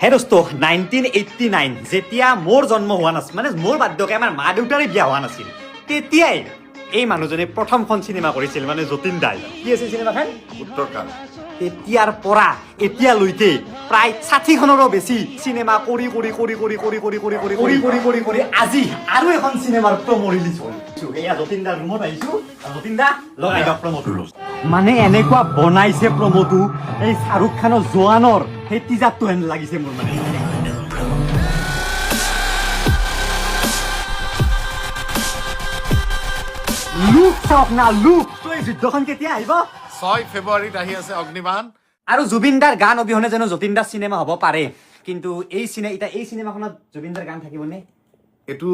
হে দোস্ত 1989 যেতিয়া মোৰ জন্ম হোৱা নাছিল মানে মোৰ বাধ্যকে আমাৰ মা দেউতাৰে বিয়া হোৱা নাছিল তেতিয়াই এই মানুহজনে প্ৰথমখন চিনেমা কৰিছিল মানে যতীন দাই কি আছিল চিনেমাখন উত্তৰকাল তেতিয়াৰ পৰা এতিয়ালৈকে প্ৰায় 60খনৰো বেছি চিনেমা কৰি আজি আৰু এখন চিনেমাৰ প্ৰমো ৰিলিজ হ'ল এয়া যতীন দাৰ ৰুমত আহিছো যতীন দা লগাই দিয়ক প্ৰমোটো মানে এনেকুৱা বনাইছে প্ৰমোটো এই শাহৰুখ খানৰ জোৱানৰ সেই টিজাৰটো হেন লাগিছে মোৰ মানে লুক চাওক না লুক এই যুদ্ধখন কেতিয়া আহিব 6 ফেব্ৰুৱাৰীত আহি আছে অগ্নিবাণ আৰু জুবিনদাৰ গান অবিহনে যেন যতীনদাৰ চিনেমা হ'ব পাৰে কিন্তু এই চিনেমাখনত জুবিনদাৰ গান থাকিবনে এইটো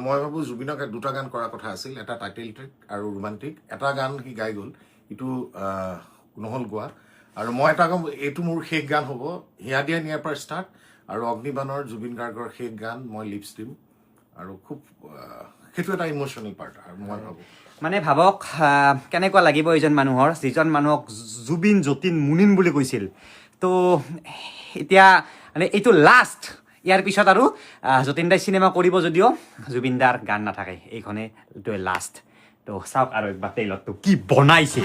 মই ভাবো জুবিনক দুটা গান কৰাৰ কথা আছিল এটা টাইটেল ট্ৰেক আৰু ৰোমান্টিক এটা গান সি গাই গ'ল ইটো নহল গোৱা আৰু মই এটা কম এইটো মোৰ শেষ গান হ'ব হিয়া দিয়া নিয়াৰ পৰা ষ্টাৰ্ট আৰু অগ্নিবাণৰ জুবিন গাৰ্গৰ শেষ গান মই লিপছ দিম আৰু খুব সেইটো এটা ইমোচনেল পাৰ্ট আৰু মই ভাবো মানে ভাবক কেনেকুৱা লাগিব এইজন মানুহৰ যিজন মানুহক জুবিন যতীন মুনিন বুলি কৈছিল তো এতিয়া মানে এইটো লাষ্ট ইয়াৰ পিছত আৰু যতীন দাই চিনেমা কৰিব যদিও জুবিনদাৰ গান নাথাকে এইখনে এইটোৱে লাষ্ট তো চাওক আৰু একবাৰ ট্ৰেইলাৰটো কি বনাইছে